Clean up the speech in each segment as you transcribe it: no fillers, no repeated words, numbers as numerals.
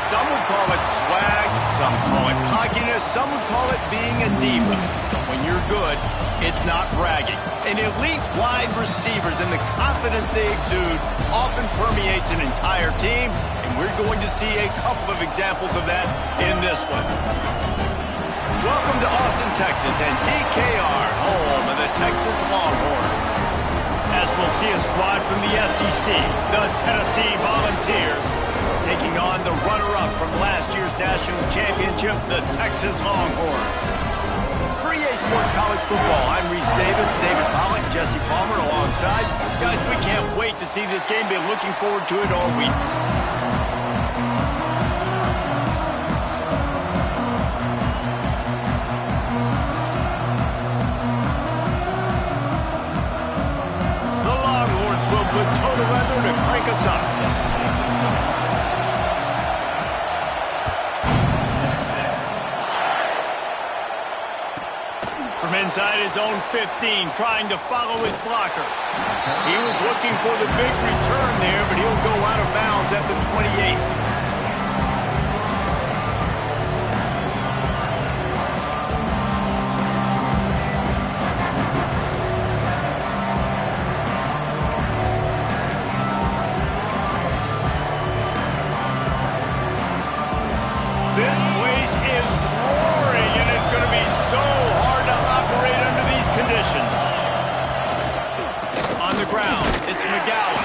Some would call it swag, some call it cockiness, some would call it being a diva. But when you're good, it's not bragging. And elite wide receivers and the confidence they exude often permeates an entire team, and we're going to see a couple of examples of that in this one. Welcome to Austin, Texas, and DKR, home of the Texas Longhorns. As we'll see a squad from the SEC, the Tennessee Volunteers, taking on the runner-up from last year's national championship, the Texas Longhorns. For EA Sports College Football, I'm Reese Davis, David Pollock, Jesse Palmer alongside. Guys, we can't wait to see this game. Been looking forward to it all week. The Longhorns will put total weather to crank us up. From inside his own 15, trying to follow his blockers. He was looking for the big return there, but he'll go out of bounds at the 28. This place is roaring, and it's going to be so hard to operate under these conditions. On the ground, it's McGowan.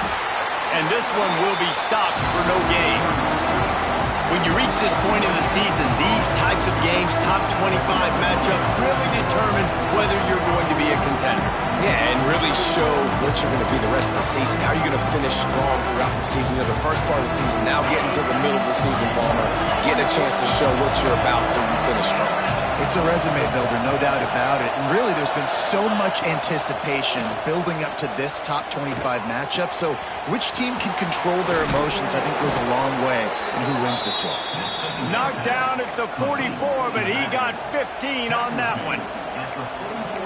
And this one will be stopped for no gain. When you reach this point in the season, these types of games, top 25 matchups, really determine whether you're going to be a contender. Yeah, and really show what you're going to be the rest of the season. How are you going to finish strong throughout the season? You know, the first part of the season, now getting to the middle of the season, Palmer, getting a chance to show what you're about so you can finish strong. It's a resume builder, no doubt about it. And really, there's been so much anticipation building up to this top 25 matchup. So which team can control their emotions, I think, goes a long way in who wins this one. Knocked down at the 44, but he got 15 on that one.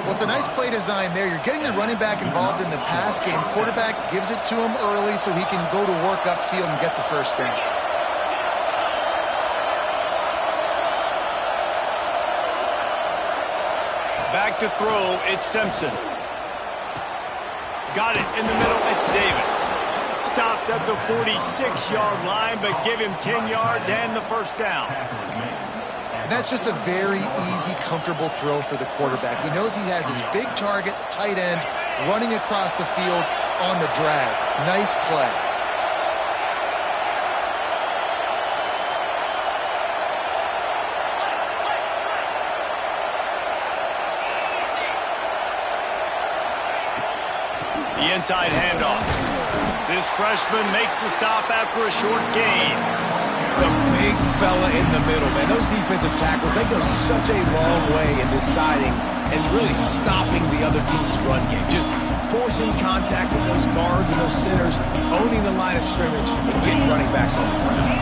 Well, it's a nice play design there. You're getting the running back involved in the pass game. Quarterback gives it to him early so he can go to work upfield and get the first down. Back to throw, it's Simpson. Got it in the middle, it's Davis. Stopped at the 46-yard line, but give him 10 yards and the first down. That's just a very easy, comfortable throw for the quarterback. He knows he has his big target, the tight end, running across the field on the drag. Nice play. The inside handoff. This freshman makes the stop after a short gain. The big fella in the middle, man. Those defensive tackles, they go such a long way in deciding and really stopping the other team's run game. Just forcing contact with those guards and those centers, owning the line of scrimmage, and getting running backs on the ground.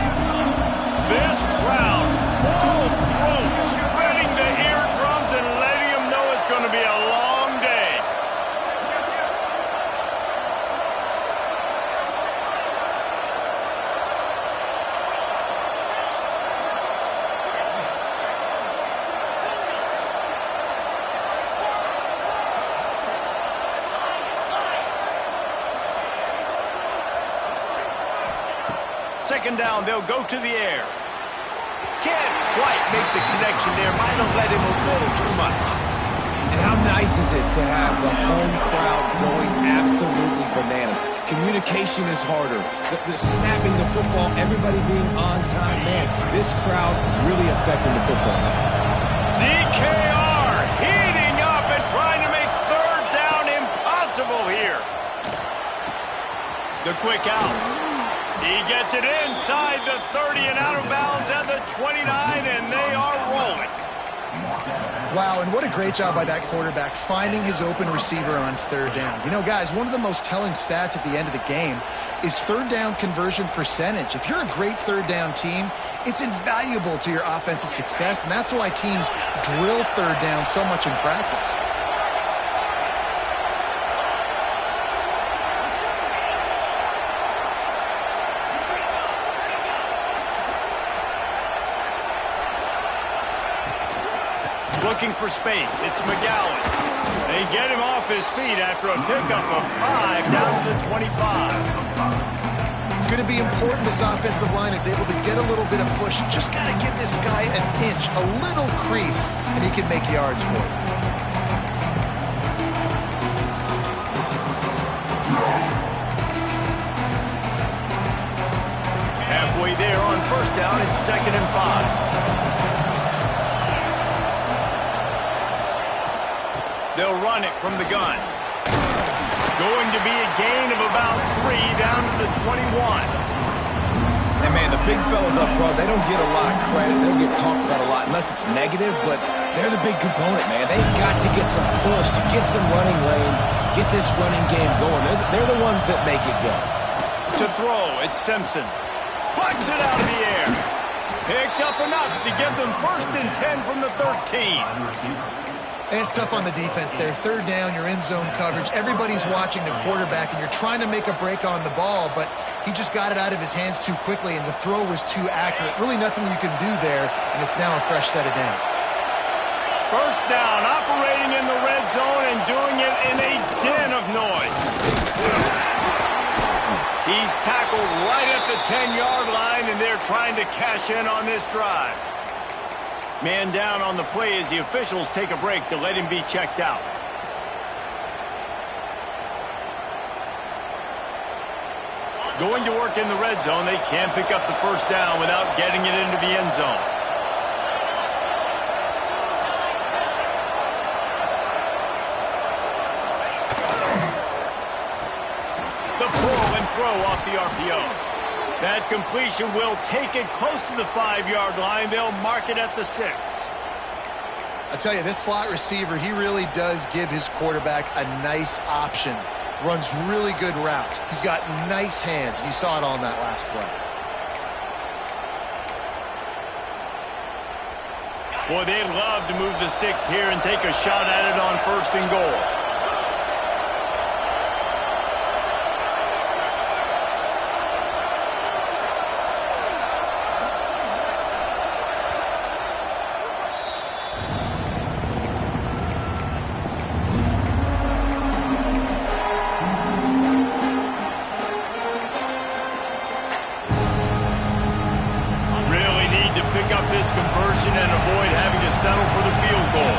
This crowd, full throat, spreading the eardrums and letting them know it's going to be a long day. Second down, they'll go to the air. Can't quite make the connection there. Might have let him a little too much. And how nice is it to have the home crowd going absolutely bananas? Communication is harder. The snapping the football, everybody being on time. Man, this crowd really affecting the football now. DKR heating up and trying to make third down impossible here. The quick out. He gets it inside the 30 and out of bounds at the 29, and they are rolling. Wow, and what a great job by that quarterback finding his open receiver on third down. You know, guys, one of the most telling stats at the end of the game is third down conversion percentage. If you're a great third down team, it's invaluable to your offensive success, and that's why teams drill third down so much in practice. Looking for space. It's McGowan. They get him off his feet after a pickup of 5 down to the 25. It's going to be important this offensive line is able to get a little bit of push. Just got to give this guy an inch, a little crease, and he can make yards for it. Halfway there on first down, it's 2nd and 5. They'll run it from the gun. Going to be a gain of about 3 down to the 21. And, man, the big fellas up front, they don't get a lot of credit. They don't get talked about a lot unless it's negative, but they're the big component, man. They've got to get some push, to get some running lanes, get this running game going. They're the ones that make it go. To throw, it's Simpson. Plucks it out of the air. Picks up enough to give them 1st and 10 from the 13. And it's tough on the defense there. 3rd down, you're in zone coverage. Everybody's watching the quarterback, and you're trying to make a break on the ball, but he just got it out of his hands too quickly, and the throw was too accurate. Really nothing you can do there, and it's now a fresh set of downs. 1st down, operating in the red zone and doing it in a din of noise. He's tackled right at the 10-yard line, and they're trying to cash in on this drive. Man down on the play as the officials take a break to let him be checked out. Going to work in the red zone, they can't pick up the 1st down without getting it into the end zone. The pull and throw off the RPO. That completion will take it close to the 5-yard line. They'll mark it at the 6. I tell you, this slot receiver, he really does give his quarterback a nice option. Runs really good routes. He's got nice hands, and you saw it on that last play. Boy, they'd love to move the sticks here and take a shot at it on 1st and goal. And avoid having to settle for the field goal.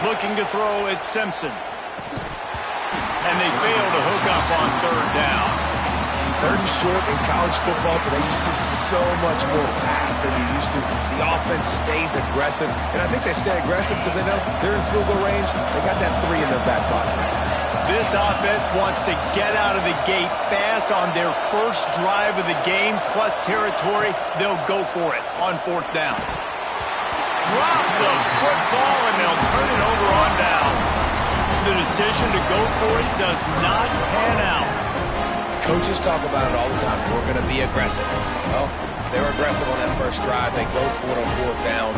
Looking to throw, it's Simpson. And they fail to hook up on 3rd down. 3rd and short in college football today, you see so much more pass than you used to. The offense stays aggressive, and I think they stay aggressive because they know they're in field goal range. They got that 3 in their back pocket. This offense wants to get out of the gate fast on their 1st drive of the game, plus territory. They'll go for it on 4th down. Drop the football, and they'll turn it over on downs. The decision to go for it does not pan out. Coaches talk about it all the time. We're going to be aggressive. Well, they're aggressive on that 1st drive. They go for it on 4th down.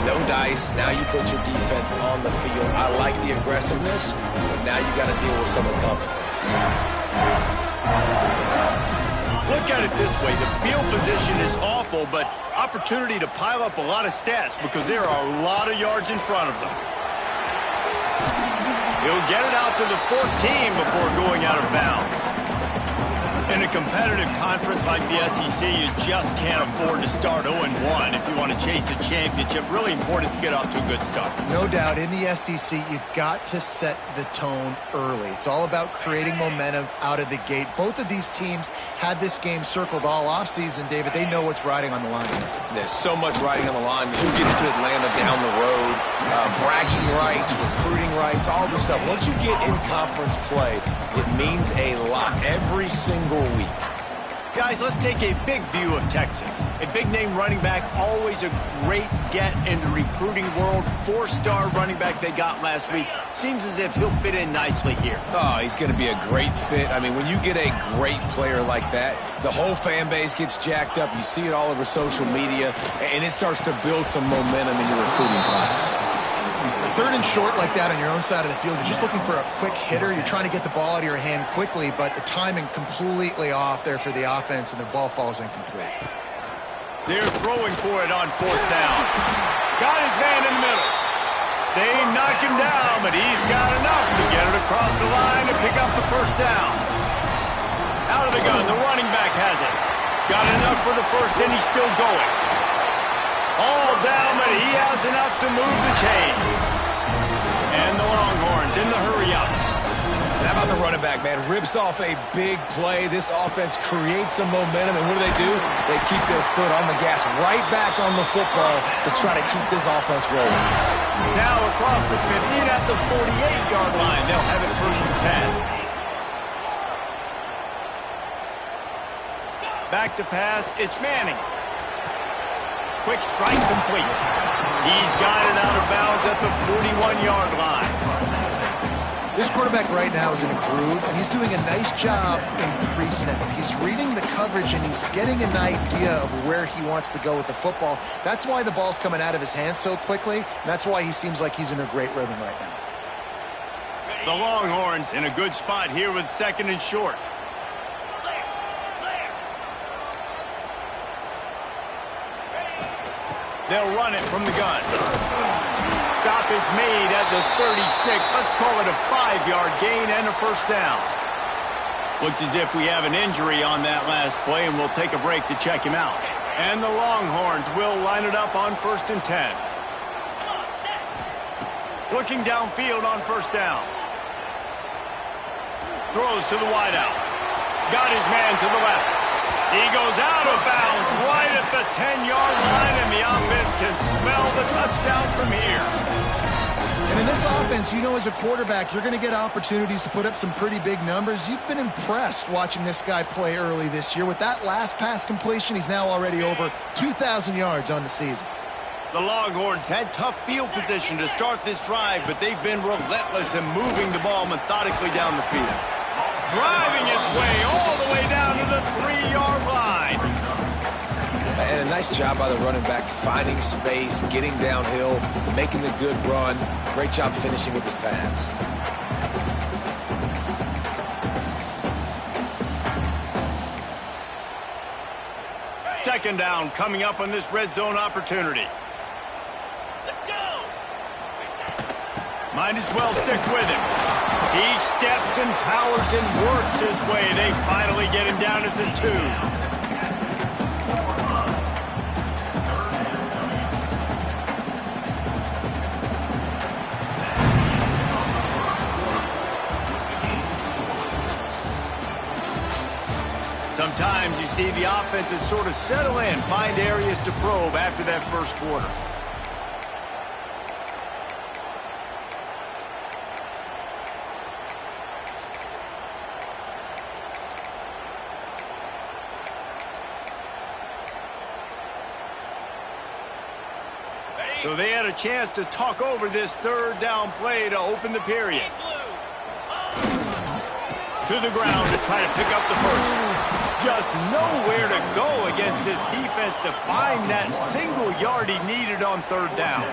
No dice. Now you put your defense on the field. I like the aggressiveness, but now you got to deal with some of the consequences. Look at it this way. The field position is awful, but opportunity to pile up a lot of stats because there are a lot of yards in front of them. He'll get it out to the 14 before going out of bounds. In a competitive conference like the SEC, you just can't afford to start 0-1 if you want to chase a championship. Really important to get off to a good start. No doubt, in the SEC, you've got to set the tone early. It's all about creating momentum out of the gate. Both of these teams had this game circled all offseason, David. They know what's riding on the line. There's so much riding on the line. Who gets to Atlanta down the road? Bragging rights, recruiting rights, all this stuff. Once you get in conference play, it means a lot every single week. Guys, let's take a big view of Texas. A big-name running back, always a great get in the recruiting world. 4-star running back they got last week. Seems as if he'll fit in nicely here. Oh, he's going to be a great fit. I mean, when you get a great player like that, the whole fan base gets jacked up. You see it all over social media, and it starts to build some momentum in your recruiting class. Third and short like that on your own side of the field, you're just looking for a quick hitter. You're trying to get the ball out of your hand quickly, but the timing completely off there for the offense, and the ball falls incomplete. They're throwing for it on fourth down. Got his man in the middle. They knock him down, but he's got enough to get it across the line and pick up the first down. Out of the gun, the running back has it. Got enough for the first, and he's still going. All down, but he has enough to move the chains. And the Longhorns in the hurry-up. And how about the running back, man? Rips off a big play. This offense creates some momentum, and what do? They keep their foot on the gas right back on the football to try to keep this offense rolling. Now across the 50 at the 48-yard line. They'll have it first and 10. Back to pass, it's Manning. Quick strike complete. He's got it out of bounds at the 41-yard line. This quarterback right now is in a groove, and he's doing a nice job in pre-snap. He's reading the coverage, and he's getting an idea of where he wants to go with the football. That's why the ball's coming out of his hands so quickly, and that's why he seems like he's in a great rhythm right now. The Longhorns in a good spot here with second and short. They'll run it from the gun. Stop is made at the 36. Let's call it a 5-yard gain and a first down. Looks as if we have an injury on that last play, and we'll take a break to check him out. And the Longhorns will line it up on first and 10. Looking downfield on first down. Throws to the wideout. Got his man to the left. He goes out of bounds right at the 10-yard line, and the offense can smell the touchdown from here. And in this offense, you know, as a quarterback, you're going to get opportunities to put up some pretty big numbers. You've been impressed watching this guy play early this year. With that last pass completion, he's now already over 2,000 yards on the season. The Longhorns had tough field position to start this drive, but they've been relentless in moving the ball methodically down the field. Driving its way all the way down to the 3-yard line. And a nice job by the running back, finding space, getting downhill, making the good run. Great job finishing with his pads. Second down coming up on this red zone opportunity. Let's go. Might as well stick with him. He steps and powers and works his way. They finally get him down at the 2. Sometimes you see the offenses sort of settle in, find areas to probe after that first quarter. So they had a chance to talk over this third down play to open the period. To the ground to try to pick up the first. Just nowhere to go against this defense to find that single yard he needed on third down.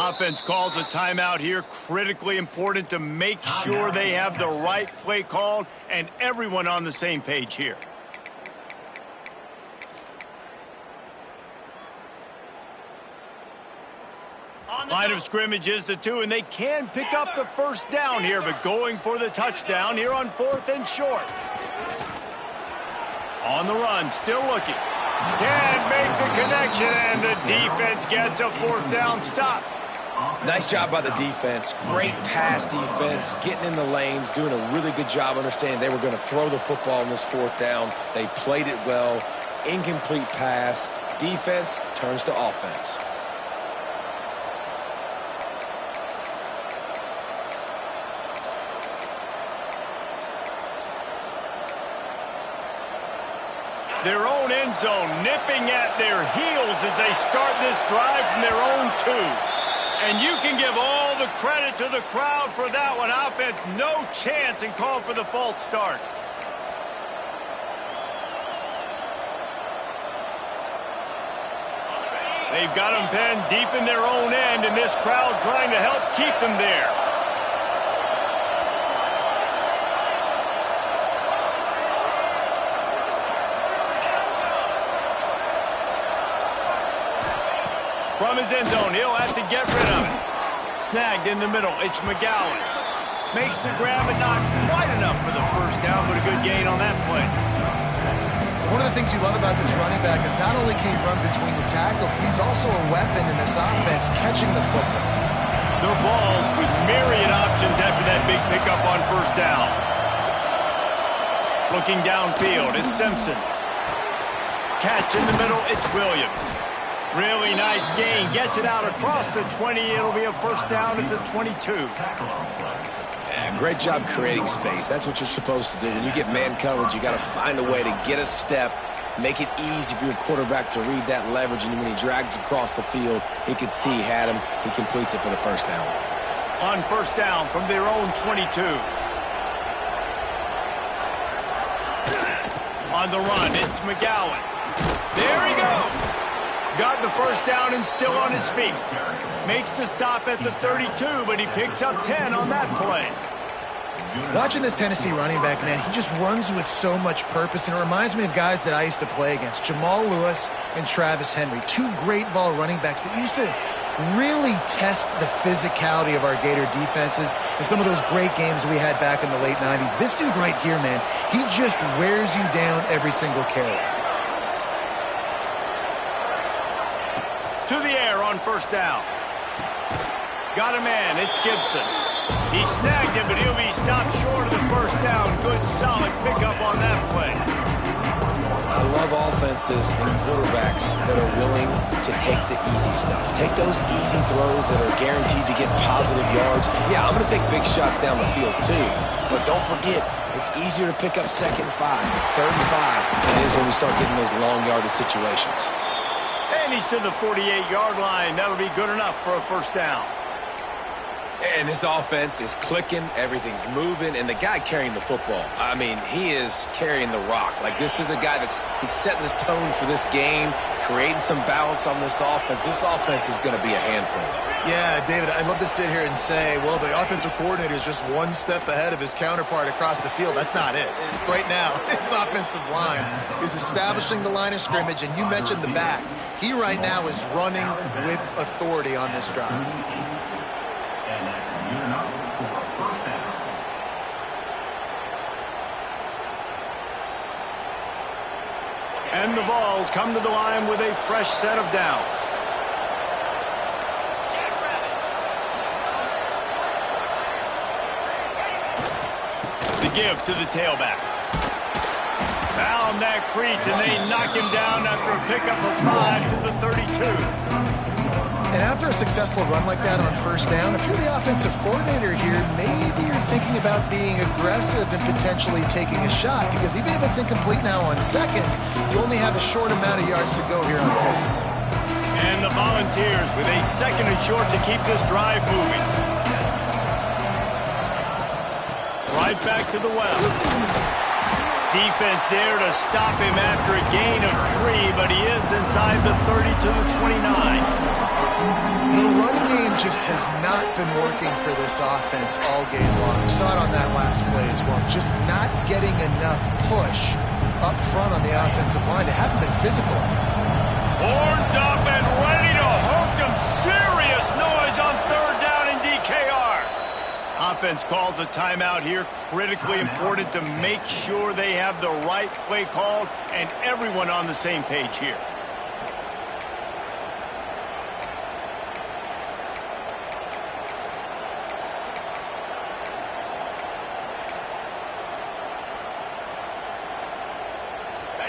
Offense calls a timeout here. Critically important to make sure they have the right play called and everyone on the same page here. Line of scrimmage is the 2, and they can pick up the first down here, but going for the touchdown here on fourth and short. On the run, still looking. Can't make the connection, and the defense gets a fourth down stop. Nice job by the defense. Great pass defense, getting in the lanes, doing a really good job understanding they were going to throw the football in this fourth down. They played it well. Incomplete pass. Defense turns to offense. They're end zone, nipping at their heels as they start this drive from their own 2. And you can give all the credit to the crowd for that one. Offense, no chance, and call for the false start. They've got them pinned deep in their own end, and this crowd trying to help keep them there. From his end zone, he'll have to get rid of it. Snagged in the middle, it's McGowan. Makes the grab, and not quite enough for the first down, but a good gain on that play. One of the things you love about this running back is not only can he run between the tackles, but he's also a weapon in this offense, catching the football. The Vols with myriad options after that big pickup on first down. Looking downfield, it's Simpson. Catch in the middle, it's Williams. Really nice gain. Gets it out across the 20. It'll be a first down at the 22. Yeah, great job creating space. That's what you're supposed to do. When you get man coverage, you got to find a way to get a step, make it easy for your quarterback to read that leverage, and when he drags across the field, he can see he had him. He completes it for the first down. On first down from their own 22. On the run, it's McGowan. There he goes. Got the first down and still on his feet. Makes the stop at the 32, but he picks up 10 on that play. Watching this Tennessee running back, man, he just runs with so much purpose, and it reminds me of guys that I used to play against, Jamal Lewis and Travis Henry, 2 great Vol running backs that used to really test the physicality of our Gator defenses in some of those great games we had back in the late 90s. This dude right here, man, he just wears you down every single carry. To the air on first down. Got a man, it's Gibson. He snagged him, but he'll be stopped short of the first down. Good, solid pickup on that play. I love offenses and quarterbacks that are willing to take the easy stuff. Take those easy throws that are guaranteed to get positive yards. Yeah, I'm going to take big shots down the field too, but don't forget, it's easier to pick up 2nd and 5, 3rd and 5 than it is when we start getting those long yardage situations. And he's to the 48-yard line. That'll be good enough for a first down. And this offense is clicking, everything's moving, and the guy carrying the football, I mean, he is carrying the rock. Like, this is a guy he's setting this tone for this game, creating some balance on this offense. This offense is going to be a handful. Yeah, David, I'd love to sit here and say, well, the offensive coordinator is just one step ahead of his counterpart across the field. That's not it. Right now, his offensive line is establishing the line of scrimmage, and you mentioned the back. He right now is running with authority on this drive. And the Vols come to the line with a fresh set of downs. The give to the tailback. Found that crease, and they knock him down after a pickup of 5 to the 32. And after a successful run like that on first down, if you're the offensive coordinator here, maybe you're thinking about being aggressive and potentially taking a shot, because even if it's incomplete now on second, you only have a short amount of yards to go here on third. And the Volunteers with a 2nd and short to keep this drive moving. Right back to the well. Defense there to stop him after a gain of 3, but he is inside the 30 to the 29. The run game just has not been working for this offense all game long. We saw it on that last play as well. Just not getting enough push up front on the offensive line. They haven't been physical. Horns up and ready to hook them. Serious noise on 3rd down in DKR. Offense calls a timeout here. Critically important to make sure they have the right play called and everyone on the same page here.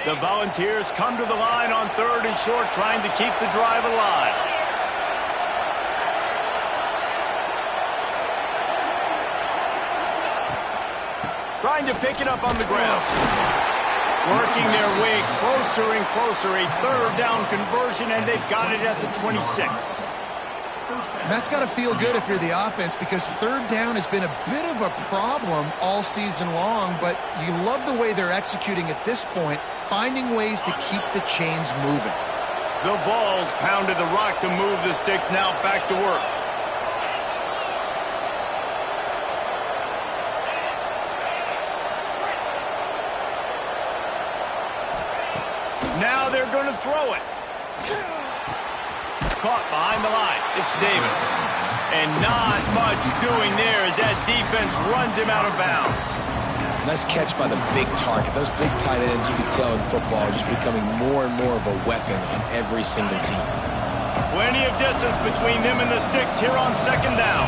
The Volunteers come to the line on 3rd and short, trying to keep the drive alive. Trying to pick it up on the ground. Working their way closer and closer. A third down conversion, and they've got it at the 26. And that's got to feel good if you're the offense, because third down has been a bit of a problem all season long, but you love the way they're executing at this point, finding ways to keep the chains moving. The Vols pounded the rock to move the sticks. Now back to work. Now they're going to throw it. Caught behind the line. It's Davis. And not much doing there as that defense runs him out of bounds. Nice catch by the big target. Those big tight ends, you can tell in football, are just becoming more and more of a weapon on every single team. Plenty of distance between them and the sticks here on second down.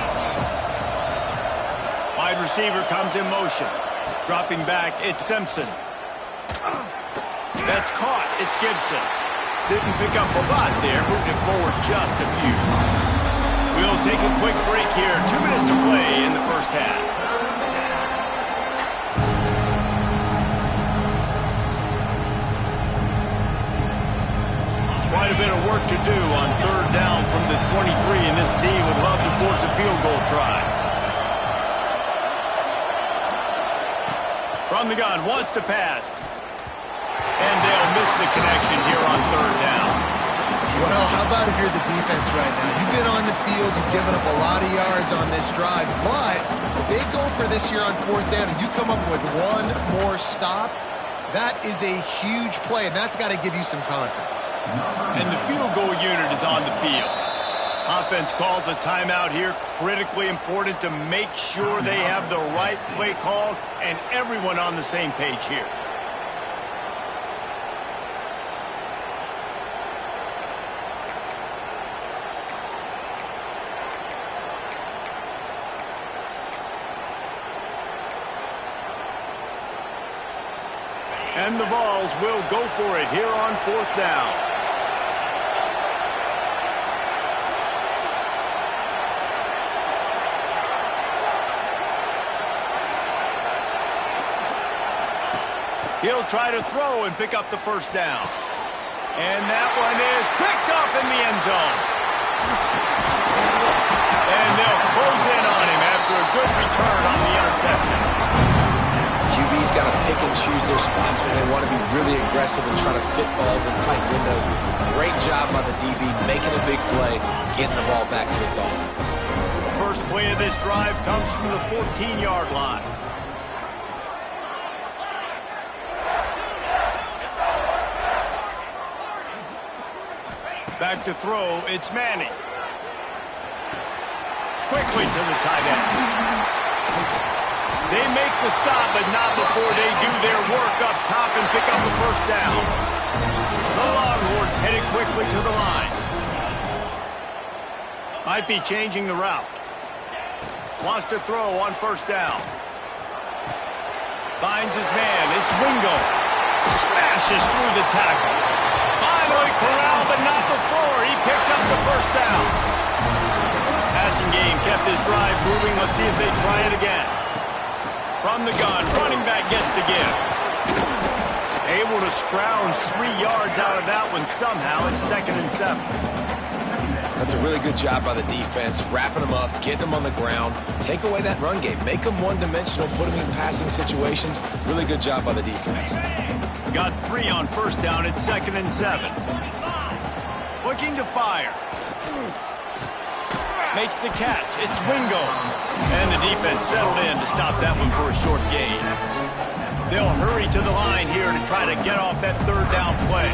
Wide receiver comes in motion. Dropping back, it's Simpson. That's caught. It's Gibson. Didn't pick up a lot there. Moved it forward just a few. We'll take a quick break here. 2 minutes to play in the first half. Quite a bit of work to do on third down from the 23, and this D would love to force a field goal try. From the gun, wants to pass. And they'll miss the connection here on third down. Well, how about if you're the defense right now? You've been on the field, you've given up a lot of yards on this drive, but if they go for this here on fourth down and you come up with one more stop, that is a huge play, and that's got to give you some confidence. And the field goal unit is on the field. Offense calls a timeout here, critically important to make sure they have the right play called and everyone on the same page here. And the Vols will go for it here on fourth down. He'll try to throw and pick up the first down. And that one is picked off in the end zone. And they'll close in on him after a good return on the interception. QB's got to pick and choose their spots when they want to be really aggressive and try to fit balls in tight windows. Great job by the DB making a big play, getting the ball back to its offense. First play of this drive comes from the 14-yard line. Back to throw, it's Manning. Quickly to the tight end. They make the stop, but not before they do their work up top and pick up the first down. The Longhorns headed quickly to the line. Might be changing the route. Wants to throw on first down. Finds his man. It's Wingo. Smashes through the tackle. Finally corralled, but not before. He picks up the first down. Passing game kept his drive moving. Let's see if they try it again. From the gun, running back gets the give. Able to scrounge 3 yards out of that one somehow. It's 2nd and 7. That's a really good job by the defense, wrapping them up, getting them on the ground. Take away that run game. Make them one-dimensional, put them in passing situations. Really good job by the defense. Got 3 on first down. It's 2nd and 7. Looking to fire. Makes the catch. It's Wingo. And the defense settled in to stop that one for a short gain. They'll hurry to the line here to try to get off that third down play.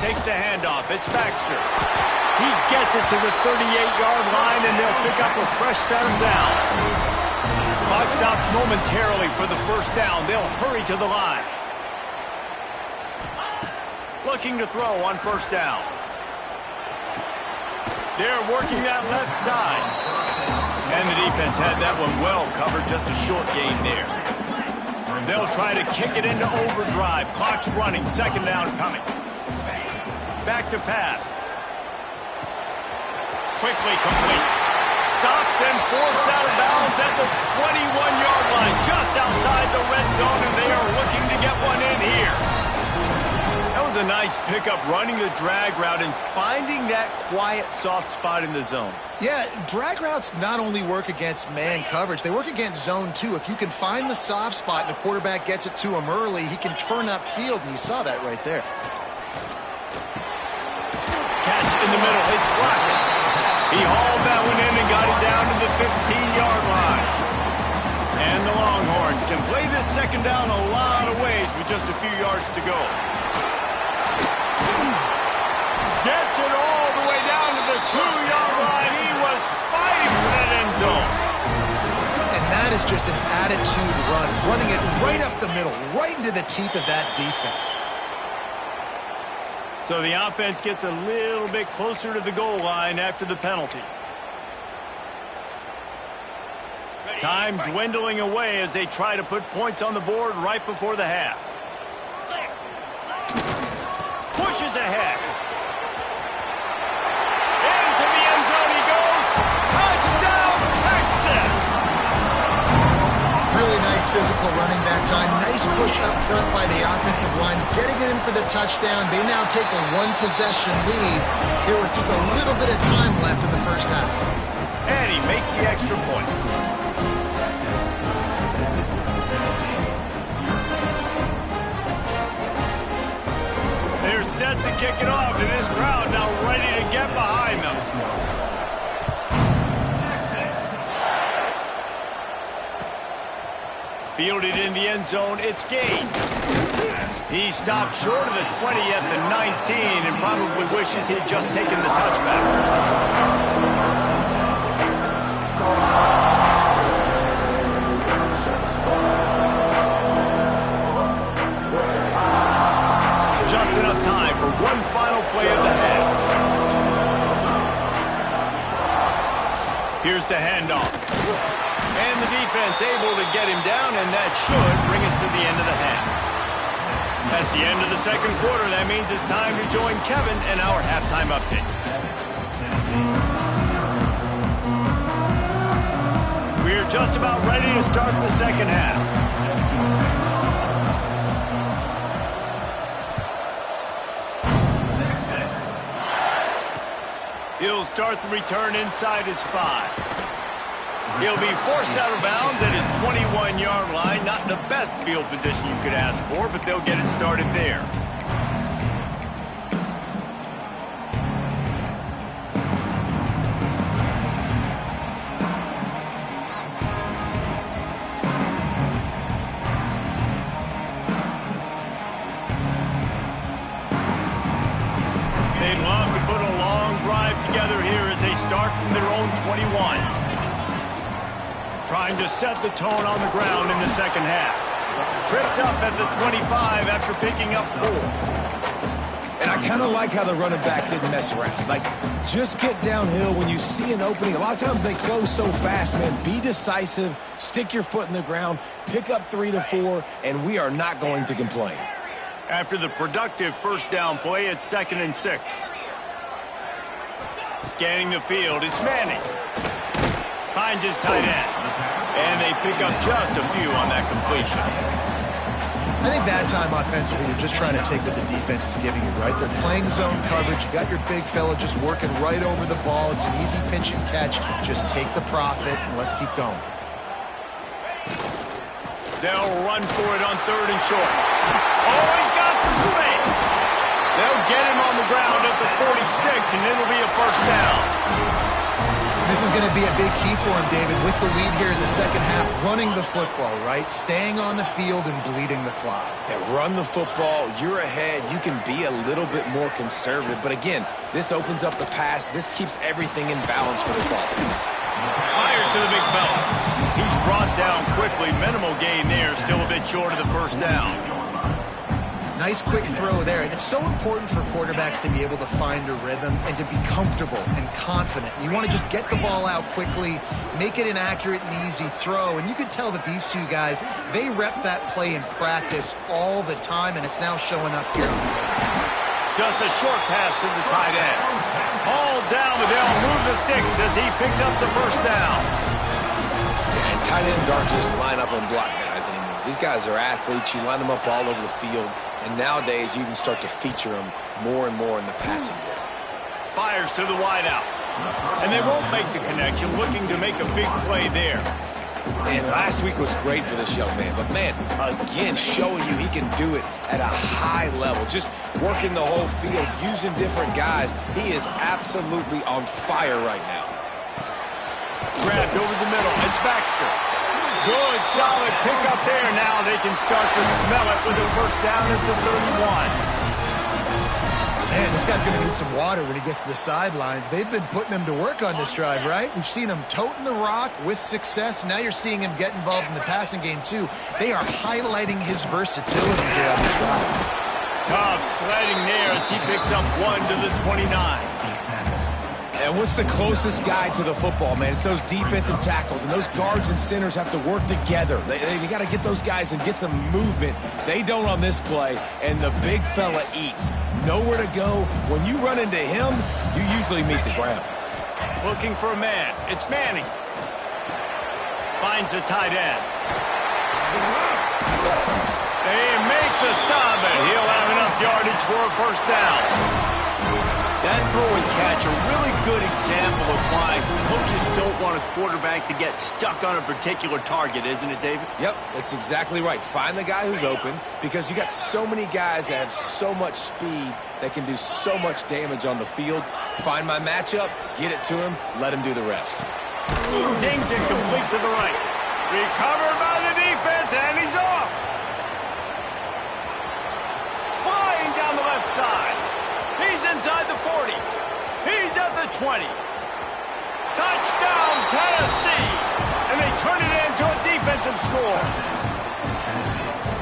Takes the handoff. It's Baxter. He gets it to the 38-yard line, and they'll pick up a fresh set of downs. Clock stops momentarily for the first down. They'll hurry to the line. Looking to throw on first down. They're working that left side. And the defense had that one well covered, just a short gain there. They'll try to kick it into overdrive. Clock's running, second down coming. Back to pass. Quickly complete. stopped and forced out of bounds at the 21-yard line, just outside the red zone, and they are looking to get one in here. That was a nice pickup, running the drag route and finding that quiet, soft spot in the zone. Yeah, drag routes not only work against man coverage, they work against zone too. If you can find the soft spot and the quarterback gets it to him early, he can turn upfield, and you saw that right there. Catch in the middle, it's Lockett. He hauled that one in and got it down to the 15-yard line. And the Longhorns can play this second down a lot of ways with just a few yards to go. Gets it all the way down to the 2-yard line. He was fighting for that end zone. And that is just an attitude run, running it right up the middle, right into the teeth of that defense. So the offense gets a little bit closer to the goal line after the penalty. Time dwindling away as they try to put points on the board right before the half. Pushes ahead. Into the end zone he goes. Touchdown, Texas! Really nice physical running that time. Nice push up front by the offensive line, getting it in for the touchdown. They now take a one-possession lead here with just a little bit of time left in the first half. And he makes the extra point. They're set to kick it off, and this crowd now ready to get behind them. Fielded in the end zone, it's Gain. He stopped short of the 20 at the 19 and probably wishes he'd just taken the touchback. Just enough time for one final play of the half. Here's the handoff. And the defense able to get him down, and that should bring us to the end of the half. That's the end of the second quarter. That means it's time to join Kevin in our halftime update. We're just about ready to start the second half. He'll start the return inside his 5. He'll be forced out of bounds at his 21-yard line. Not the best field position you could ask for, but they'll get it started there. They'd love to put a long drive together here as they start from their own 21. Trying to set the tone on the ground in the second half. Tripped up at the 25 after picking up 4. And I kind of like how the running back didn't mess around. Like, just get downhill when you see an opening. A lot of times they close so fast, man. Be decisive, stick your foot in the ground, pick up 3 to 4, and we are not going to complain. After the productive first down play, it's 2nd and 6. Scanning the field, it's Manning. Finds his tight end. And they pick up just a few on that completion. I think that time offensively, you're just trying to take what the defense is giving you, right? They're playing zone coverage. You got your big fella just working right over the ball. It's an easy pitch and catch. Just take the profit, and let's keep going. They'll run for it on 3rd and short. Oh, he's got some space. They'll get him on the ground at the 46, and it'll be a first down. This is going to be a big key for him, David, with the lead here in the second half, running the football, right? Staying on the field and bleeding the clock. Yeah, run the football. You're ahead. You can be a little bit more conservative. But again, this opens up the pass. This keeps everything in balance for this offense. Fires to the big fella. He's brought down quickly. Minimal gain there. Still a bit short of the first down. Nice quick throw there, and it's so important for quarterbacks to be able to find a rhythm and to be comfortable and confident. You want to just get the ball out quickly, make it an accurate and easy throw, and you can tell that these two guys, they rep that play in practice all the time, and it's now showing up here. Just a short pass to the tight end. All down, but they'll move the sticks as he picks up the first down. Yeah, and tight ends aren't just line up and block guys anymore. These guys are athletes. You line them up all over the field. And nowadays, you can start to feature them more and more in the passing game. Fires to the wideout. And they won't make the connection, looking to make a big play there. And last week was great for this young man. But, man, again, showing you he can do it at a high level. Just working the whole field, using different guys. He is absolutely on fire right now. Grabbed over the middle. It's Baxter. Good, solid pickup there. Now they can start to smell it with a first down at the 31. Man, this guy's going to need some water when he gets to the sidelines. They've been putting him to work on this drive, right? We've seen him toting the rock with success. Now you're seeing him get involved in the passing game, too. They are highlighting his versatility here on this drive. Tough sledding there as he picks up 1 to the 29. And what's the closest guy to the football, man? It's those defensive tackles, and those guards and centers have to work together. They got to get those guys and get some movement. They don't on this play, and the big fella eats. Nowhere to go. When you run into him, you usually meet the ground. Looking for a man. It's Manning. Finds the tight end. They make the stop, and he'll have enough yardage for a first down. That throw and catch, a really good example of why coaches don't want a quarterback to get stuck on a particular target, isn't it, David? Yep, that's exactly right. Find the guy who's open, because you got so many guys that have so much speed that can do so much damage on the field. Find my matchup, get it to him, let him do the rest. Zings it complete to the right. Recovered by the defense, and he's off. Flying down the left side. He's inside the 40. He's at the 20. Touchdown, Tennessee. And they turn it into a defensive score.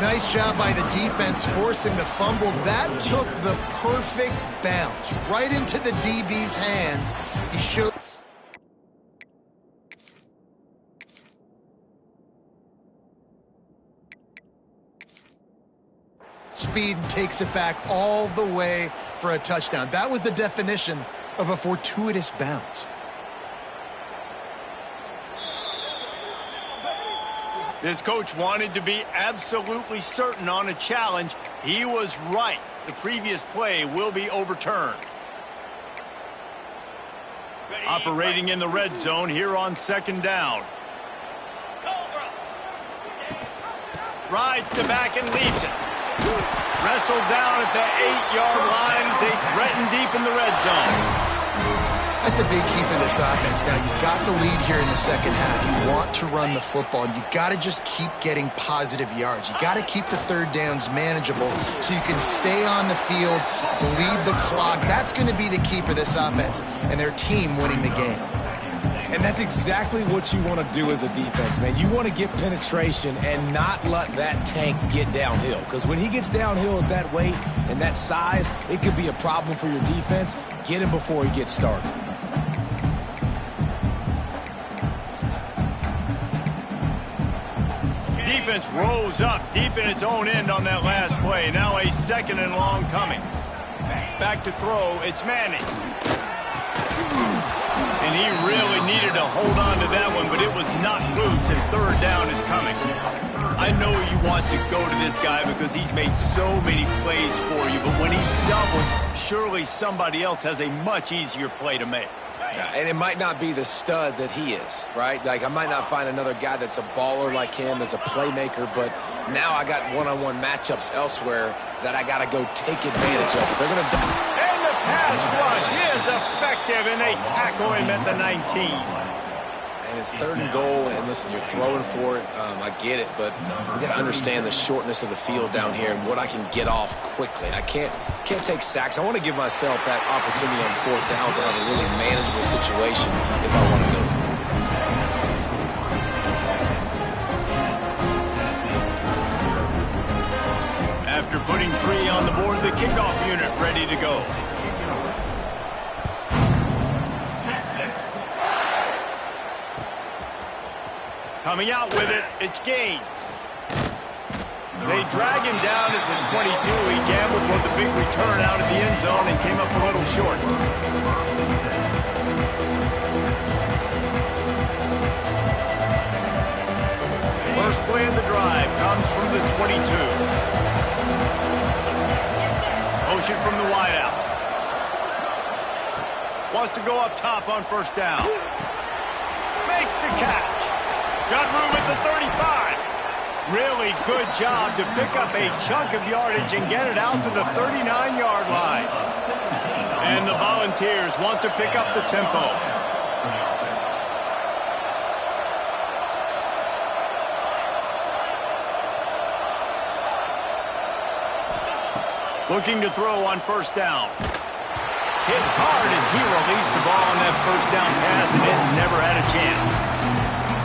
Nice job by the defense forcing the fumble. That took the perfect bounce right into the DB's hands. He showed... speed and takes it back all the way for a touchdown. That was the definition of a fortuitous bounce. This coach wanted to be absolutely certain on a challenge. He was right. The previous play will be overturned. Operating in the red zone here on second down. Rides to back and leaves it. Wrestled down at the 8-yard line as they threaten deep in the red zone. That's a big key for this offense. Now, you've got the lead here in the second half. You want to run the football, and you got to just keep getting positive yards. You got to keep the third downs manageable so you can stay on the field, bleed the clock. That's going to be the key for this offense and their team winning the game. And that's exactly what you want to do as a defense, man. You want to get penetration and not let that tank get downhill. Because when he gets downhill at that weight and that size, it could be a problem for your defense. Get him before he gets started. Defense rose up deep in its own end on that last play. Now a second and long coming. Back to throw. It's Manning. And he really needed to hold on to that one, but it was knocked loose, and third down is coming. I know you want to go to this guy because he's made so many plays for you, but when he's doubled, surely somebody else has a much easier play to make. Yeah, and it might not be the stud that he is, right? Like, I might not find another guy that's a baller like him, that's a playmaker, but now I got one-on-one matchups elsewhere that I got to go take advantage of. They're going to... And the pass rush is effective, and they tackle him at the 19. And it's third and goal, and listen, you're throwing for it. I get it, but we got to understand the shortness of the field down here and what I can get off quickly. I can't take sacks. I want to give myself that opportunity on fourth down to have a really manageable situation if I want to go for it. After putting 3 on the board, the kickoff unit ready to go. Coming out with it, it's Gaines. They drag him down at the 22. He gambled for the big return out of the end zone and came up a little short. Wants to go up top on first down. Makes the catch. Got room at the 35. Really good job to pick up a chunk of yardage and get it out to the 39-yard line. And the Volunteers want to pick up the tempo. Looking to throw on first down. Hit hard as he released the ball on that first down pass, and it never had a chance.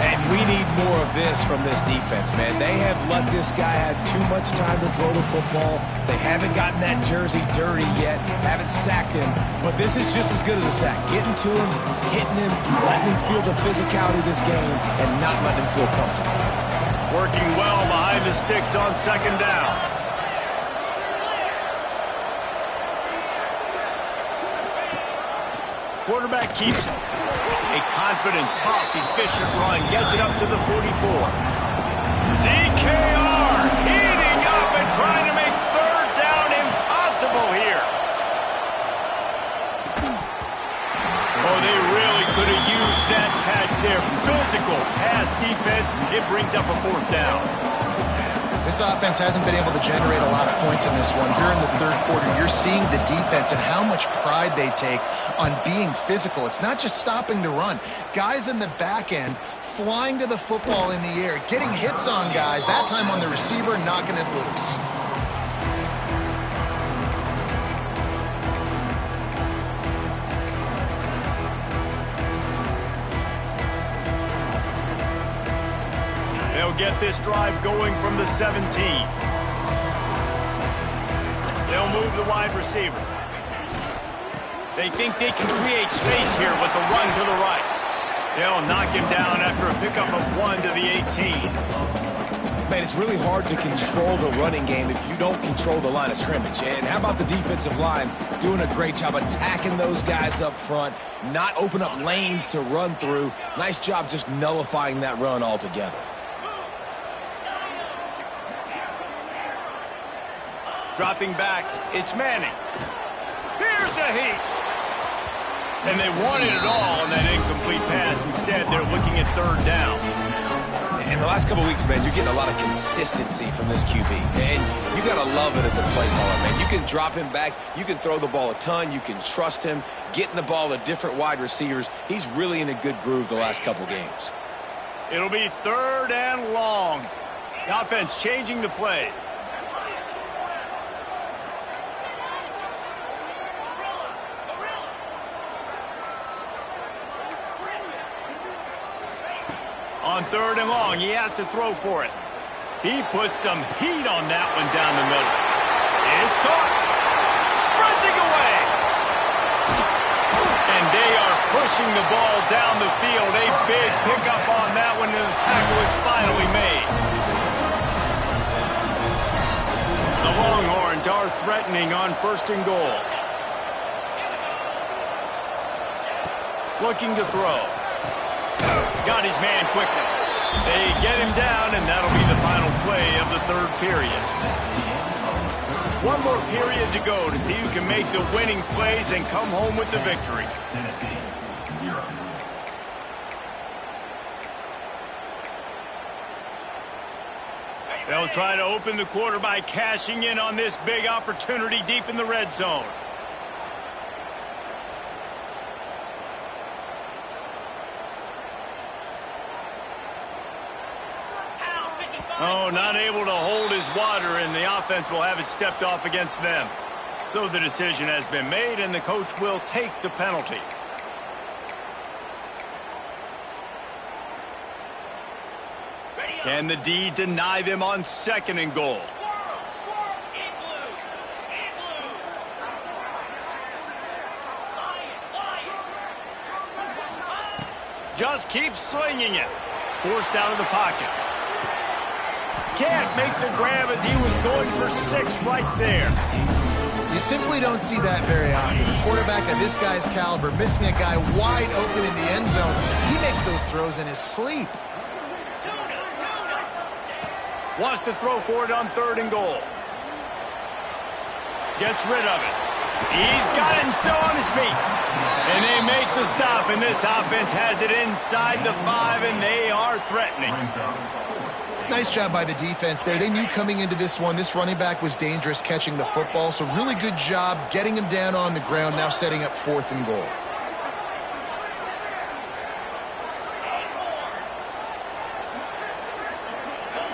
And we need more of this from this defense, man. They have let this guy have too much time to throw the football. They haven't gotten that jersey dirty yet, haven't sacked him. But this is just as good as a sack. Getting to him, hitting him, letting him feel the physicality of this game, and not letting him feel comfortable. Working well behind the sticks on second down. Quarterback keeps it. A confident, tough, efficient run gets it up to the 44. DKR heating up and trying to make third down impossible here. Oh, they really could have used that catch there. Physical pass defense. It brings up a fourth down. This offense hasn't been able to generate a lot of points in this one. Here in the third quarter, you're seeing the defense and how much pride they take on being physical. It's not just stopping the run. Guys in the back end flying to the football in the air, getting hits on guys, that time on the receiver, knocking it loose. They'll get this drive going from the 17. They'll move the wide receiver. They think they can create space here with the run to the right. They'll knock him down after a pickup of 1 to the 18. Man, it's really hard to control the running game if you don't control the line of scrimmage. And how about the defensive line doing a great job attacking those guys up front, not open up lanes to run through. Nice job just nullifying that run altogether. Dropping back, it's Manning. Here's a heat. And they wanted it all on that incomplete pass. Instead, they're looking at third down. In the last couple of weeks, man, you're getting a lot of consistency from this QB. And you got to love it as a play caller, man. You can drop him back. You can throw the ball a ton. You can trust him. Getting the ball to different wide receivers. He's really in a good groove the last couple games. It'll be third and long. The offense changing the play. On third and long, he has to throw for it. He puts some heat on that one down the middle. It's caught. Sprinting away. And they are pushing the ball down the field. A big pickup on that one, and the tackle is finally made. The Longhorns are threatening on first and goal. Looking to throw. Got his man quickly. They get him down, and that'll be the final play of the third period. One more period to go to see who can make the winning plays and come home with the victory. They'll try to open the quarter by cashing in on this big opportunity deep in the red zone. Oh, not able to hold his water, and the offense will have it stepped off against them. So the decision has been made, and the coach will take the penalty. Can the D deny them on second and goal? Just keeps slinging it. Forced out of the pocket. Can't make the grab as he was going for 6 right there. You simply don't see that very often. A quarterback of this guy's caliber missing a guy wide open in the end zone. He makes those throws in his sleep. Wants to throw for it on third and goal. Gets rid of it. He's got it and still on his feet. And they make the stop, and this offense has it inside the 5, and they are threatening. Nice job by the defense there. They knew coming into this one, this running back was dangerous catching the football, so really good job getting him down on the ground, now setting up 4th and goal.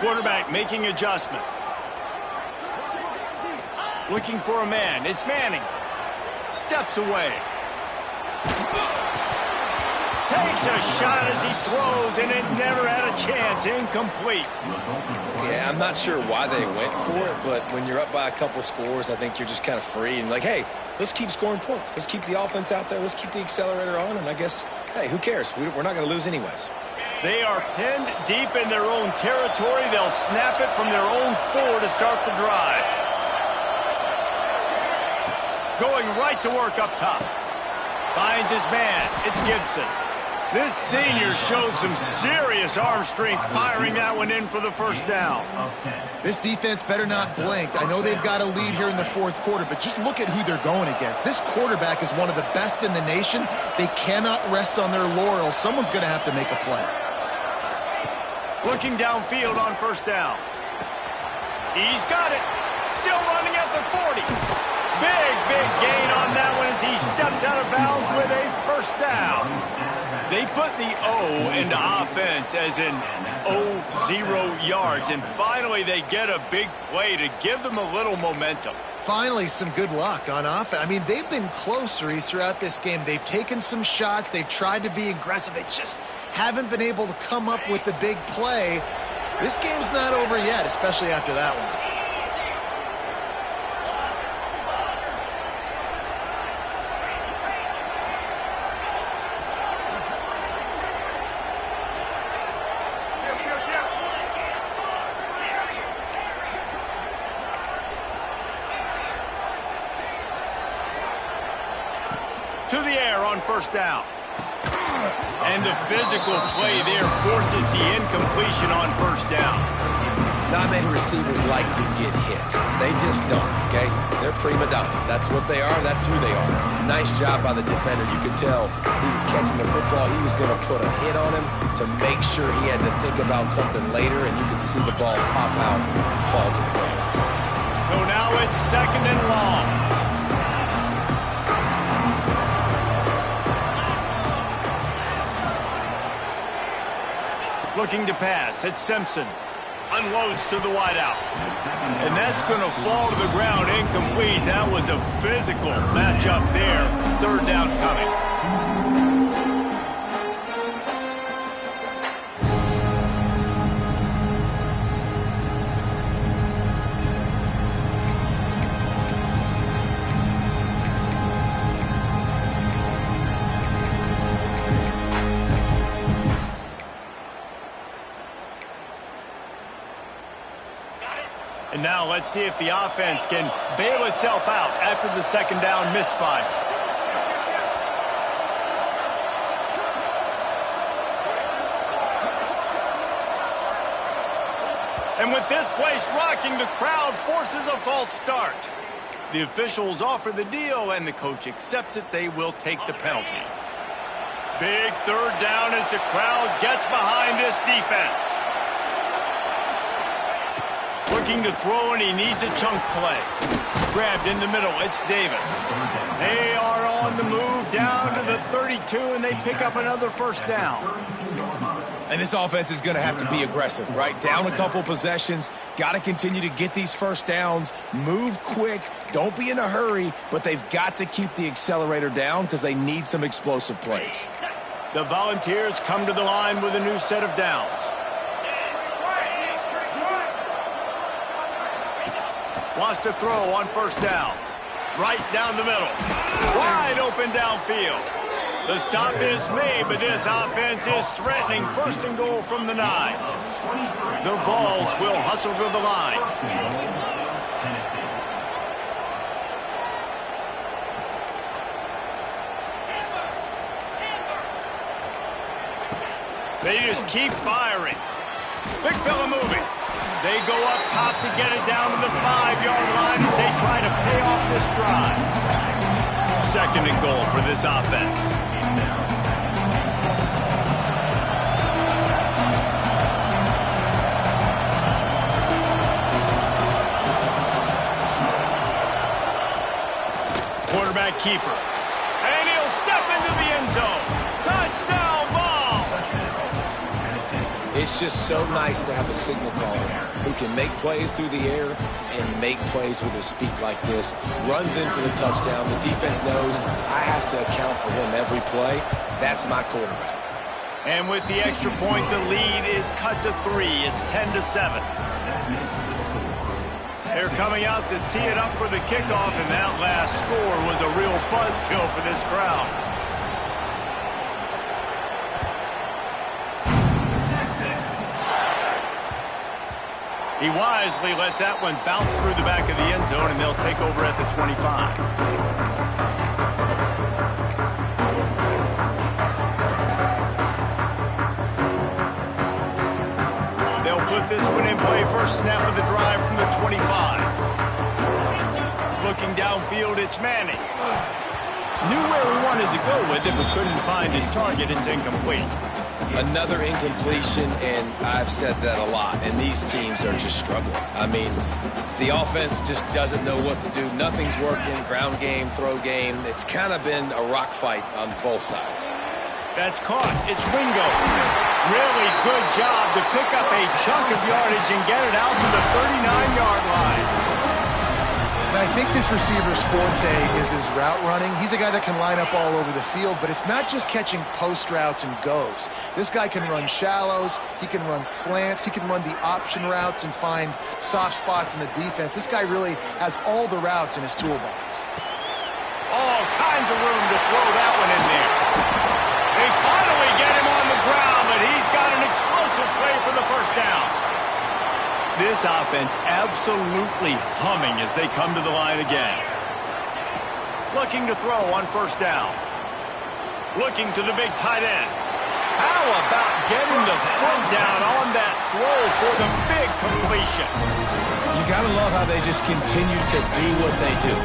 Quarterback making adjustments. Looking for a man. It's Manning. Steps away. Takes a shot as he throws, and it never had a chance. Incomplete. Yeah, I'm not sure why they went for it, but when you're up by a couple scores, I think you're just kind of free and like, hey, let's keep scoring points. Let's keep the offense out there. Let's keep the accelerator on, and I guess, hey, who cares? We're not going to lose anyways. They are pinned deep in their own territory. They'll snap it from their own 4 to start the drive. Going right to work up top. Finds his man. It's Gibson. This senior shows some serious arm strength, firing that one in for the first down. This defense better not blink. I know they've got a lead here in the 4th quarter, but just look at who they're going against. This quarterback is one of the best in the nation. They cannot rest on their laurels. Someone's going to have to make a play. Looking downfield on first down. He's got it. Still running at the 40. Big gain on that one as he steps out of bounds with a first down. They put the O into offense as in 0 yards, and finally they get a big play to give them a little momentum. Finally, some good luck on offense. I mean, they've been close throughout this game. They've taken some shots. They've tried to be aggressive. They just haven't been able to come up with the big play. This game's not over yet, especially after that one. To the air on first down. And the physical play there forces the incompletion on first down. Not many receivers like to get hit. They just don't, okay? They're prima donnas. That's what they are. That's who they are. Nice job by the defender. You could tell he was catching the football. He was going to put a hit on him to make sure he had to think about something later, and you could see the ball pop out and fall to the ground. So now it's 2nd and long. Looking to pass. It's Simpson. Unloads to the wideout. And that's going to fall to the ground incomplete. That was a physical matchup there. 3rd down coming. And now let's see if the offense can bail itself out after the 2nd down misfire. And with this place rocking, the crowd forces a false start. The officials offer the deal, and the coach accepts it. They will take the penalty. Big 3rd down as the crowd gets behind this defense. Looking to throw, and he needs a chunk play. Grabbed in the middle. It's Davis. They are on the move down to the 32, and they pick up another first down. And this offense is going to have to be aggressive, right? Down a couple possessions. Got to continue to get these first downs. Move quick. Don't be in a hurry, but they've got to keep the accelerator down because they need some explosive plays. The Volunteers come to the line with a new set of downs. Wants to throw on first down. Right down the middle. Wide open downfield. The stop is made, but this offense is threatening 1st and goal from the 9. The Vols will hustle to the line. They just keep firing. Big fella moving. They go up top to get it down to the 5-yard line as they try to pay off this drive. second and goal for this offense. Quarterback keeper. And he'll step into the end zone. Touchdown ball! It's just so nice to have a signal caller who can make plays through the air and make plays with his feet like this. Runs in for the touchdown. The defense knows I have to account for him every play. That's my quarterback. And with the extra point, the lead is cut to 3. It's 10-7. They're coming out to tee it up for the kickoff, and that last score was a real buzzkill for this crowd. He wisely lets that one bounce through the back of the end zone, and they'll take over at the 25. They'll put this one in play. First snap of the drive from the 25. Looking downfield, it's Manning. Knew where he wanted to go with it, but couldn't find his target. It's incomplete. Another incompletion, and I've said that a lot, and these teams are just struggling. I mean, the offense just doesn't know what to do. Nothing's working. Ground game, throw game. It's kind of been a rock fight on both sides. That's caught. It's Wingo. Really good job to pick up a chunk of yardage and get it out to the 39-yard line. I think this receiver's forte is his route running. He's a guy that can line up all over the field, but it's not just catching post routes and goes. This guy can run shallows, he can run slants, he can run the option routes and find soft spots in the defense. This guy really has all the routes in his toolbox. All kinds of room to throw that one in there. They finally get him on the ground, but he's got an explosive play for the first down. This offense absolutely humming as they come to the line again. Looking to throw on first down. Looking to the big tight end. How about getting the foot down on that throw for the big completion? You got to love how they just continue to do what they do.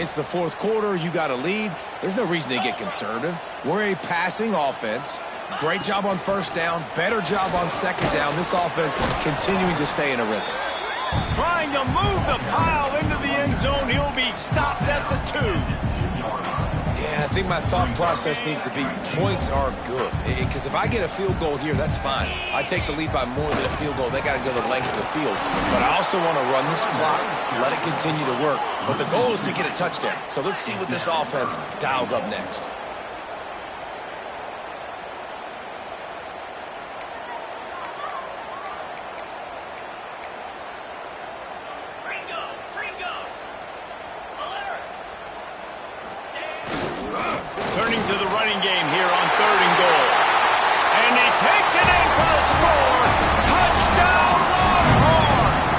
It's the fourth quarter. You got a lead. There's no reason to get conservative. We're a passing offense. Great job on first down. Better job on second down. This offense continuing to stay in a rhythm. Trying to move the pile into the end zone. He'll be stopped at the 2. Yeah, I think my thought process needs to be points are good. Because if I get a field goal here, that's fine. I take the lead by more than a field goal. They got to go the length of the field. But I also want to run this clock, let it continue to work. But the goal is to get a touchdown. So let's see what this offense dials up next. Turning to the running game here on 3rd and goal. And he takes it in for the score. Touchdown, Longhorns!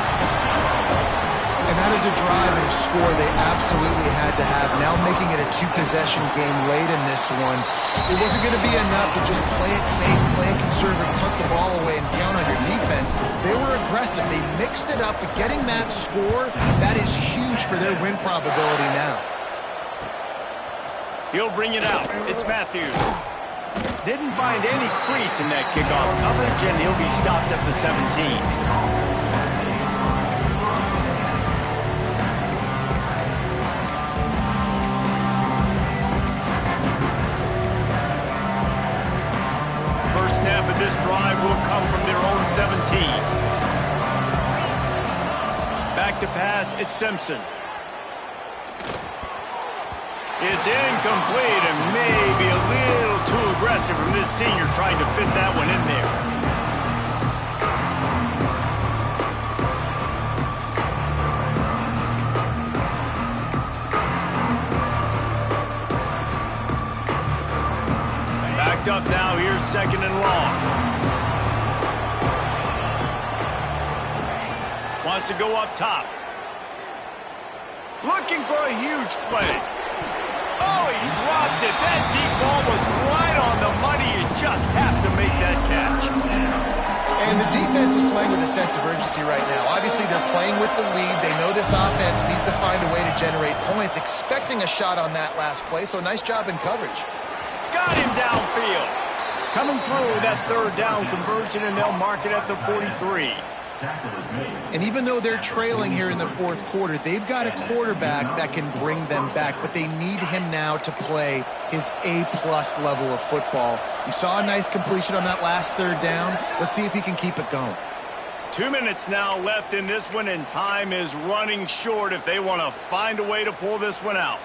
And that is a drive and a score they absolutely had to have. Now making it a 2-possession game late in this one. It wasn't going to be enough to just play it safe, play it conservative, punt the ball away, and count on your defense. They were aggressive. They mixed it up, but getting that score, that is huge for their win probability now. He'll bring it out. It's Matthews. Didn't find any crease in that kickoff coverage, and he'll be stopped at the 17. First snap of this drive will come from their own 17. Back to pass, it's Simpson. It's incomplete and maybe a little too aggressive from this senior trying to fit that one in there. Backed up now, here's 2nd and long. Wants to go up top. Looking for a huge play. Oh, he dropped it. That deep ball was right on the money. You just have to make that catch. And the defense is playing playing with a sense of urgency right now. Obviously, they're playing with the lead. They know this offense needs to find a way to generate points, expecting a shot on that last play, so nice job in coverage. Got him downfield. Coming through that third down conversion, and they'll mark it at the 43. And even though they're trailing here in the fourth quarter, they've got a quarterback that can bring them back, but they need him now to play his A-plus level of football. You saw a nice completion on that last third down. Let's see if he can keep it going. 2 minutes now left in this one, and time is running short if they want to find a way to pull this one out.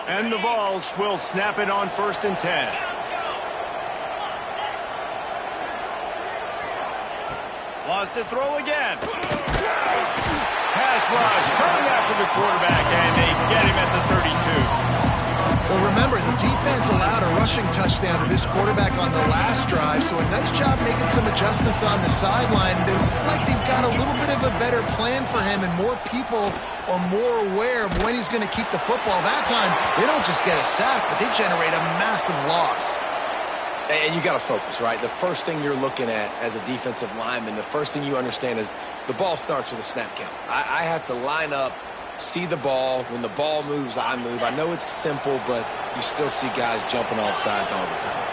And the Vols will snap it on 1st and 10. Wants to throw again. Pass rush coming after the quarterback, and they get him at the 32. Well, remember, the defense allowed a rushing touchdown to this quarterback on the last drive, so a nice job making some adjustments on the sideline. They look like they've got a little bit of a better plan for him, and more people are more aware of when he's going to keep the football. That time, they don't just get a sack, but they generate a massive loss. And you got to focus, right? The first thing you're looking at as a defensive lineman, the first thing you understand is the ball starts with a snap count. I have to line up, see the ball. When the ball moves, I move. I know it's simple, but you still see guys jumping off sides all the time.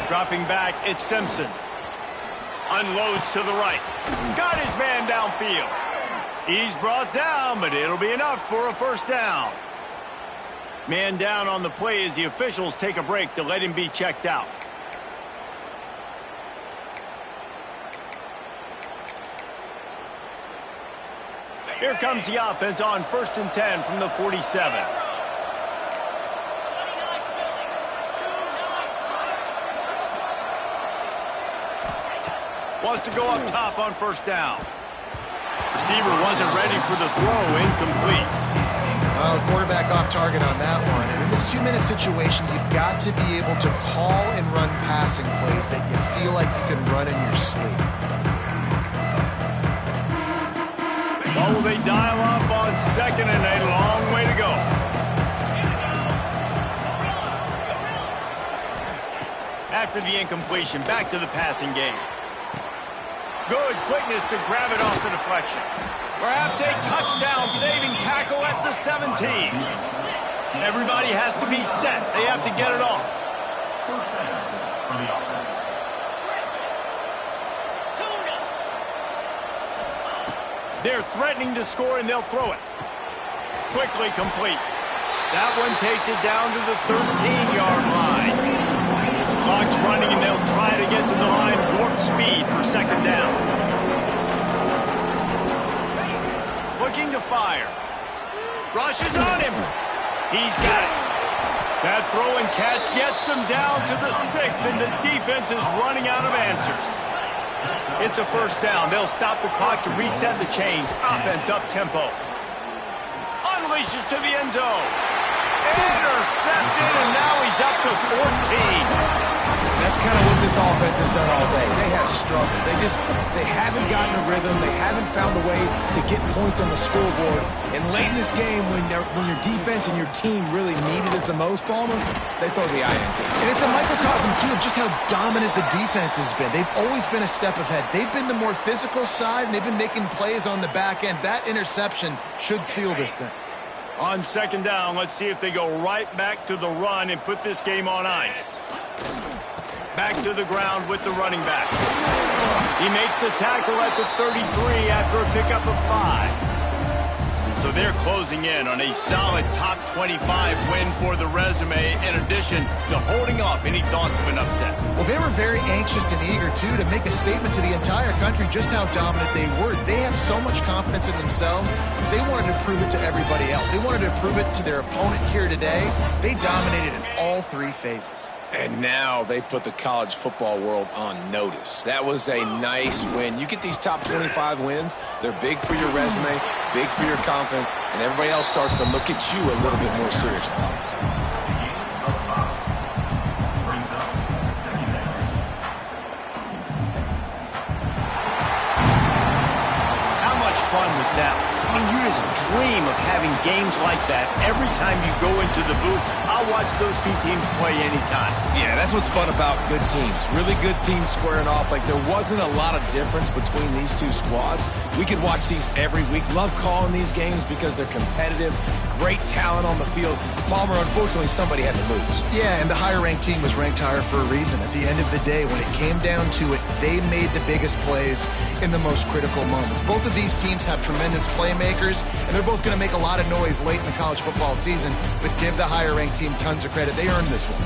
Dropping back, it's Simpson. Unloads to the right. Got his man downfield. He's brought down, but it'll be enough for a first down. Man down on the play as the officials take a break to let him be checked out. Here comes the offense on 1st and 10 from the 47. Wants to go up top on 1st down. Receiver wasn't ready for the throw, incomplete. Well, quarterback off target on that one. And in this 2-minute situation, you've got to be able to call and run passing plays that you feel like you can run in your sleep. Well, will they dial up on 2nd and a long way to go? After the incompletion, back to the passing game. Good quickness to grab it off the deflection. Perhaps a touchdown-saving tackle at the 17. Everybody has to be set. They have to get it off. They're threatening to score, and they'll throw it. Quickly complete. That one takes it down to the 13-yard line. Clock's running, and they'll try to get to the line warp speed for 2nd down. Looking to fire. Rushes on him. He's got it. That throw and catch gets them down to the 6, and the defense is running out of answers. It's a first down. They'll stop the clock to reset the chains. Offense up tempo. Unleashes to the end zone. Intercepted, and now he's up to 14. That's kind of what this offense has done all day. They have struggled. They haven't gotten a rhythm. They haven't found a way to get points on the scoreboard. And late in this game, when your defense and your team really needed it the most, Palmer, they throw the eye into it. And it's a microcosm, too, of just how dominant the defense has been. They've always been a step ahead. They've been the more physical side, and they've been making plays on the back end. That interception should seal this thing. On 2nd down, let's see if they go right back to the run and put this game on ice. Back to the ground with the running back. He makes the tackle at the 33 after a pickup of 5. So they're closing in on a solid top 25 win for the resume, in addition to holding off any thoughts of an upset. Well, they were very anxious and eager, too, to make a statement to the entire country just how dominant they were. They have so much confidence in themselves, but they wanted to prove it to everybody else. They wanted to prove it to their opponent here today. They dominated in all 3 phases. And now they put the college football world on notice. That was a nice win. You get these top 25 wins, they're big for your resume, big for your confidence, and everybody else starts to look at you a little bit more seriously. How much fun was that? mean, you just dream of having games like that every time you go into the booth. I'll watch those two teams play anytime. Yeah, that's what's fun about good teams. Really good teams squaring off. Like, there wasn't a lot of difference between these two squads. We could watch these every week. Love calling these games because they're competitive. Great talent on the field. Palmer, unfortunately, somebody had to lose. Yeah, and the higher-ranked team was ranked higher for a reason. At the end of the day, when it came down to it, they made the biggest plays in the most critical moments. Both of these teams have tremendous playmakers, and they're both going to make a lot of noise late in the college football season, but give the higher-ranked team tons of credit. They earned this one.